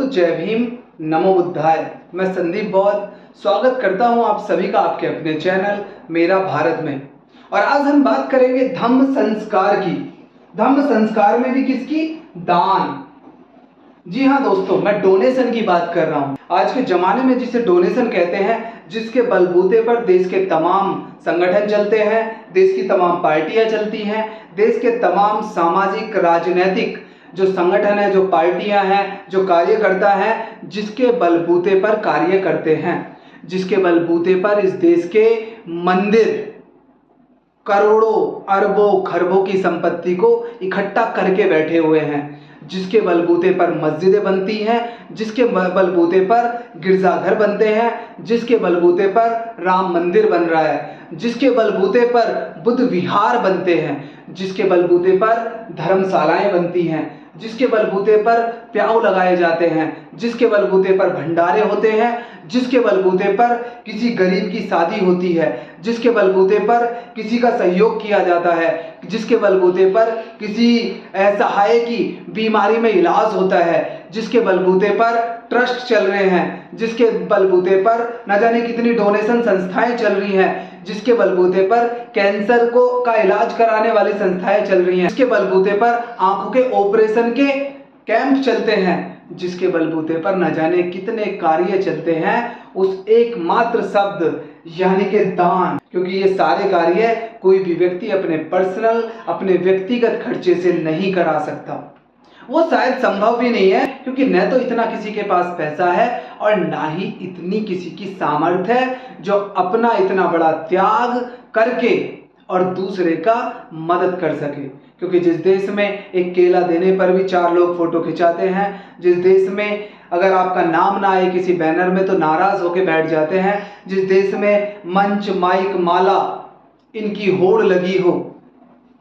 दोस्तों जय भीम, नमो बुद्धाय। मैं संदीप बौद्ध स्वागत करता हूं आप सभी का आपके अपने चैनल मेरा भारत में। और आज हम बात करेंगे धम्म संस्कार की। धम्म संस्कार में भी किसकी? दान। जी हाँ दोस्तों, मैं डोनेशन की बात कर रहा हूँ। आज के जमाने में जिसे डोनेशन कहते हैं, जिसके बलबूते पर देश के तमाम संगठन चलते हैं, देश की तमाम पार्टियां चलती हैं, देश के तमाम सामाजिक राजनीतिक जो संगठन है, जो पार्टियां हैं, जो कार्यकर्ता हैं, जिसके बलबूते पर कार्य करते हैं, जिसके बलबूते पर इस देश के मंदिर करोड़ों अरबों खरबों की संपत्ति को इकट्ठा करके बैठे हुए हैं, जिसके बलबूते पर मस्जिदें बनती हैं, जिसके बलबूते पर गिरजाघर बनते हैं, जिसके बलबूते पर राम मंदिर बन रहा है, जिसके बलबूते पर बुद्ध विहार बनते हैं, जिसके बलबूते पर धर्मशालाएं बनती हैं, जिसके बलबूते पर प्याऊ लगाए जाते हैं, जिसके बलबूते पर भंडारे होते हैं, जिसके बलबूते पर किसी गरीब की शादी होती है, जिसके बलबूते पर किसी का सहयोग किया जाता है, जिसके बलबूते पर किसी असहाय की बीमारी में इलाज होता है, जिसके बलबूते पर ट्रस्ट चल रहे हैं, जिसके बलबूते पर न जाने कितनी डोनेशन संस्थाएं चल रही हैं, जिसके बलबूते पर कैंसर का इलाज कराने वाली संस्थाएं चल रही हैं, जिसके बलबूते पर आंखों के ऑपरेशन के कैंप चलते हैं, जिसके बलबूते पर न जाने कितने कार्य चलते हैं, उस एकमात्र शब्द यानी कि दान। क्योंकि ये सारे कार्य कोई भी व्यक्ति अपने पर्सनल अपने व्यक्तिगत खर्चे से नहीं करा सकता। वो शायद संभव भी नहीं है, क्योंकि न तो इतना किसी के पास पैसा है और ना ही इतनी किसी की सामर्थ्य है जो अपना इतना बड़ा त्याग करके और दूसरे का मदद कर सके। क्योंकि जिस देश में एक केला देने पर भी 4 लोग फोटो खिंचाते हैं, जिस देश में अगर आपका नाम ना आए किसी बैनर में तो नाराज होकर बैठ जाते हैं, जिस देश में मंच माइक माला इनकी होड़ लगी हो,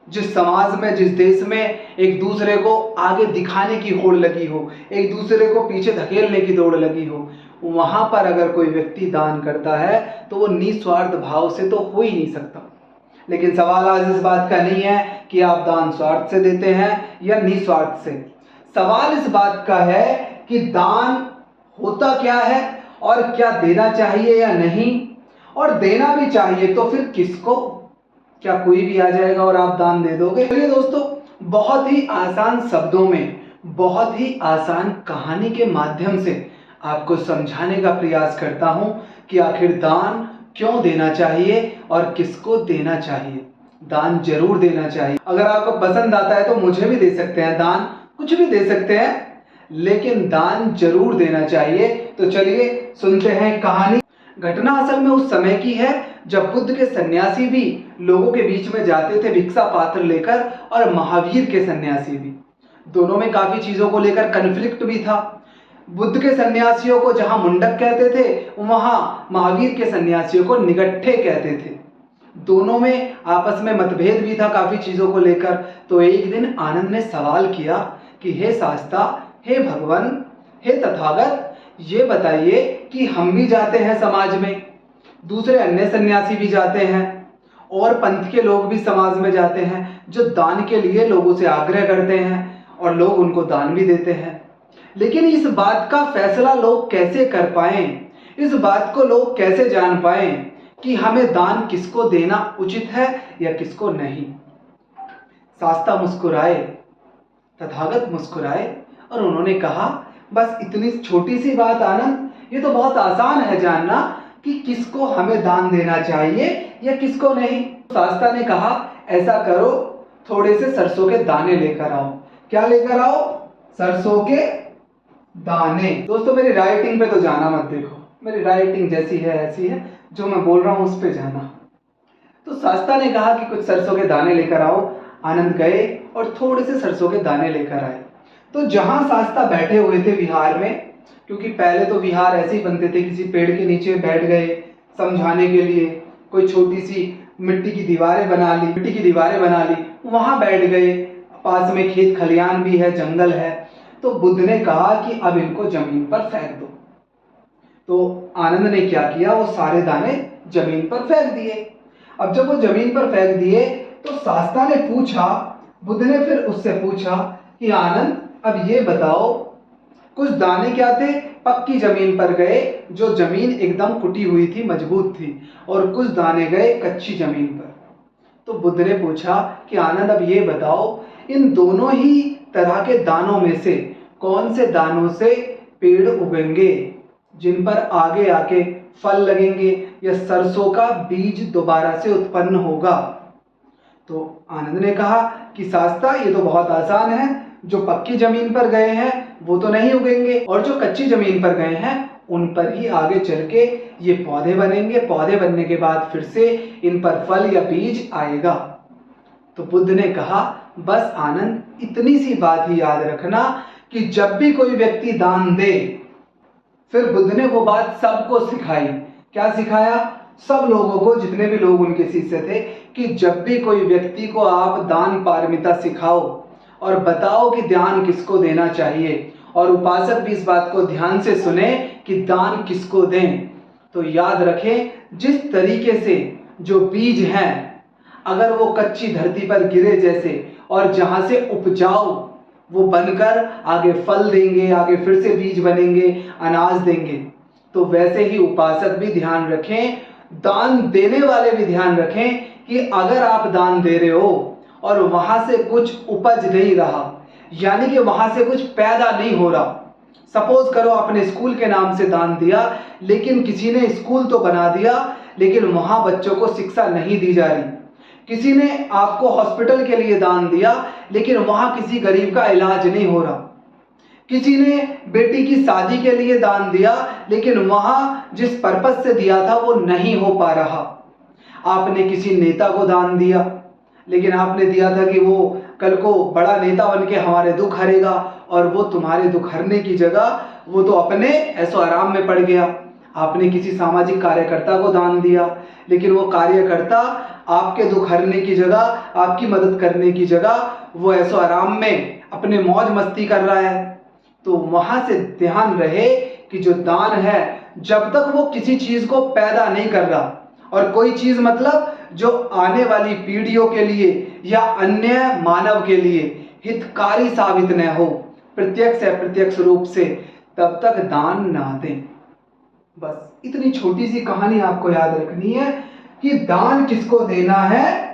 जिस समाज में जिस देश में एक दूसरे को आगे दिखाने की होड़ लगी हो, एक दूसरे को पीछे धकेलने की दौड़ लगी हो, वहां पर अगर कोई व्यक्ति दान करता है तो वो निस्वार्थ भाव से तो हो ही नहीं सकता। लेकिन सवाल आज इस बात का नहीं है कि आप दान स्वार्थ से देते हैं या निस्वार्थ से। सवाल इस बात का है कि दान होता क्या है और क्या देना चाहिए या नहीं, और देना भी चाहिए तो फिर किसको? क्या कोई भी आ जाएगा और आप दान दे दोगे? चलिए दोस्तों, बहुत ही आसान शब्दों में, बहुत ही आसान कहानी के माध्यम से आपको समझाने का प्रयास करता हूं कि आखिर दान क्यों देना चाहिए और किसको देना चाहिए। दान जरूर देना चाहिए। अगर आपको पसंद आता है तो मुझे भी दे सकते हैं दान, कुछ भी दे सकते हैं, लेकिन दान जरूर देना चाहिए। तो चलिए सुनते हैं कहानी। घटना असल में उस समय की है जब बुद्ध के सन्यासी भी लोगों के बीच में जाते थे भिक्षा पात्र लेकर, और महावीर के सन्यासी भी। दोनों में काफी चीजों को लेकर कन्फ्लिक्ट भी था। बुद्ध के सन्यासियों को जहां मुंडक कहते थे, वहां महावीर के सन्यासियों को निगट्ठे कहते थे। दोनों में आपस में मतभेद भी था काफी चीजों को लेकर। तो एक दिन आनंद ने सवाल किया कि हे शास्ता, हे भगवान, हे तथागत, ये बताइए कि हम भी जाते हैं समाज में, दूसरे अन्य सन्यासी भी जाते हैं, और पंथ के लोग भी समाज में जाते हैं जो दान के लिए लोगों से आग्रह करते हैं, और लोग उनको दान भी देते हैं। लेकिन इस बात का फैसला लोग कैसे कर पाएं, इस बात को लोग कैसे जान पाएं कि हमें दान किसको देना उचित है या किसको नहीं? शास्ता मुस्कुराए, तथागत मुस्कुराए, और उन्होंने कहा, बस इतनी छोटी सी बात आनंद, ये तो बहुत आसान है जानना कि किसको हमें दान देना चाहिए या किसको नहीं। शास्ता ने कहा, ऐसा करो, थोड़े से सरसों के दाने लेकर आओ। क्या लेकर आओ? सरसों के दाने। दोस्तों मेरी राइटिंग पे तो जाना मत, देखो मेरी राइटिंग जैसी है ऐसी है, जो मैं बोल रहा हूं उस पे जाना। तो शास्ता ने कहा कि कुछ सरसों के दाने लेकर आओ। आनंद गए और थोड़े से सरसों के दाने लेकर आए। तो जहां शास्ता बैठे हुए थे विहार में, क्योंकि पहले तो विहार ऐसे ही बनते थे, किसी पेड़ के नीचे बैठ गए समझाने के लिए, कोई छोटी सी मिट्टी की दीवारें बना ली, वहां बैठ गए। पास में खेत खलियान भी है, जंगल है। तो बुद्ध ने कहा कि अब इनको जमीन पर फेंक दो। तो आनंद ने क्या किया, वो सारे दाने जमीन पर फेंक दिए। अब जब वो जमीन पर फेंक दिए तो शास्ता ने पूछा, बुद्ध ने फिर उससे पूछा कि आनंद, अब ये बताओ कुछ दाने क्या थे, पक्की जमीन पर गए, जो जमीन एकदम कुटी हुई थी, मजबूत थी, और कुछ दाने गए कच्ची जमीन पर। तो बुद्ध ने पूछा कि आनंद, अब ये बताओ, इन दोनों ही तरह के दानों में से कौन से दानों से पेड़ उगेंगे, जिन पर आगे आके फल लगेंगे, या सरसों का बीज दोबारा से उत्पन्न होगा? तो आनंद ने कहा कि शास्त्रा, ये तो बहुत आसान है, जो पक्की जमीन पर गए हैं वो तो नहीं उगेंगे, और जो कच्ची जमीन पर गए हैं उन पर ही आगे चल के ये पौधे बनेंगे। पौधे बनने के बाद फिर से इन पर फल या बीज आएगा। तो बुद्ध ने कहा, बस आनंद, इतनी सी बात ही याद रखना कि जब भी कोई व्यक्ति दान दे, फिर बुद्ध ने वो बात सबको सिखाई। क्या सिखाया? सब लोगों को, जितने भी लोग उनके शिष्य थे, कि जब भी कोई व्यक्ति को आप दान पारमिता सिखाओ और बताओ कि दान किसको देना चाहिए, और उपासक भी इस बात को ध्यान से सुने कि दान किसको दें, तो याद रखें, जिस तरीके से जो बीज हैं, अगर वो कच्ची धरती पर गिरे जैसे, और जहां से उपजाऊ वो बनकर आगे फल देंगे, आगे फिर से बीज बनेंगे, अनाज देंगे, तो वैसे ही उपासक भी ध्यान रखें, दान देने वाले भी ध्यान रखें कि अगर आप दान दे रहे हो और वहां से कुछ उपज नहीं रहा, यानी कि वहां से कुछ पैदा नहीं हो रहा। सपोज करो आपने स्कूल के नाम से दान दिया, लेकिन किसी ने स्कूल तो बना दिया, लेकिन वहां बच्चों को शिक्षा नहीं दी जा रही। किसी ने आपको हॉस्पिटल के लिए दान दिया, लेकिन वहां किसी गरीब का इलाज नहीं हो रहा। किसी ने बेटी की शादी के लिए दान दिया, लेकिन वहां जिस पर्पस से दिया था वो नहीं हो पा रहा। आपने किसी नेता को दान दिया, लेकिन आपने दिया था कि वो कल को बड़ा नेता बन के हमारे दुख हरेगा, और वो तुम्हारे दुख हरने की जगह वो तो अपने ऐसो आराम में पड़ गया। आपने किसी सामाजिक कार्यकर्ता को दान दिया, लेकिन वो कार्यकर्ता आपके दुख हरने की जगह, आपकी मदद करने की जगह वो ऐसो आराम में अपने मौज मस्ती कर रहा है। तो वहां से ध्यान रहे कि जो दान है, जब तक वो किसी चीज को पैदा नहीं कर रहा, और कोई चीज मतलब जो आने वाली पीढ़ियों के लिए या अन्य मानव के लिए हितकारी साबित न हो, प्रत्यक्ष या अप्रत्यक्ष रूप से, तब तक दान ना दें। बस इतनी छोटी सी कहानी आपको याद रखनी है कि दान किसको देना है।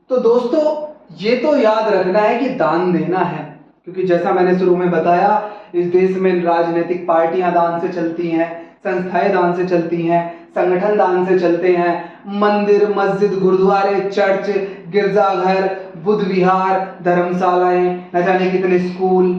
तो दोस्तों, ये तो याद रखना है कि दान देना है, क्योंकि जैसा मैंने शुरू में बताया, इस देश में राजनीतिक पार्टियां दान से चलती हैं, संस्थाएं दान से चलती हैं, संगठन दान से चलते हैं, मंदिर, मस्जिद, गुरुद्वारे, चर्च, गिरजाघर, बुद्ध विहार, धर्मशालाएं, न जाने कितने स्कूल,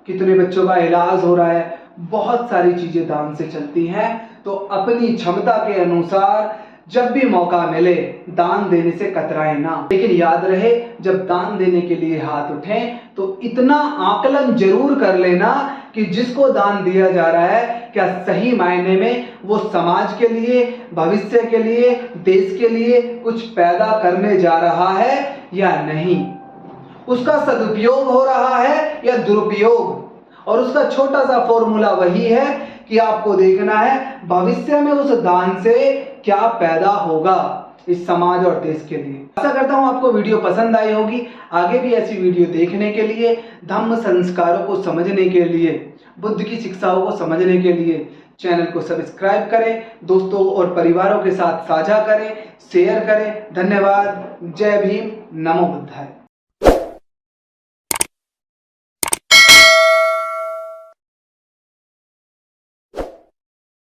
कितने बच्चों का इलाज हो रहा है, बहुत सारी चीजें दान से चलती हैं। तो अपनी क्षमता के अनुसार जब भी मौका मिले दान देने से कतराएं ना। लेकिन याद रहे, जब दान देने के लिए हाथ उठें तो इतना आकलन जरूर कर लेना कि जिसको दान दिया जा रहा है, क्या सही मायने में वो समाज के लिए, भविष्य के लिए, देश के लिए कुछ पैदा करने जा रहा है या नहीं, उसका सदुपयोग हो रहा है या दुरुपयोग। और उसका छोटा सा फॉर्मूला वही है कि आपको देखना है भविष्य में उस दान से क्या पैदा होगा इस समाज और देश के लिए। आशा करता हूं आपको वीडियो पसंद आई होगी। आगे भी ऐसी वीडियो देखने के लिए, धम्म संस्कारों को समझने के लिए, बुद्ध की शिक्षाओं को समझने के लिए चैनल को सब्सक्राइब करें, दोस्तों और परिवारों के साथ साझा करें, शेयर करें। धन्यवाद। जय भीम। नमो बुद्धाय।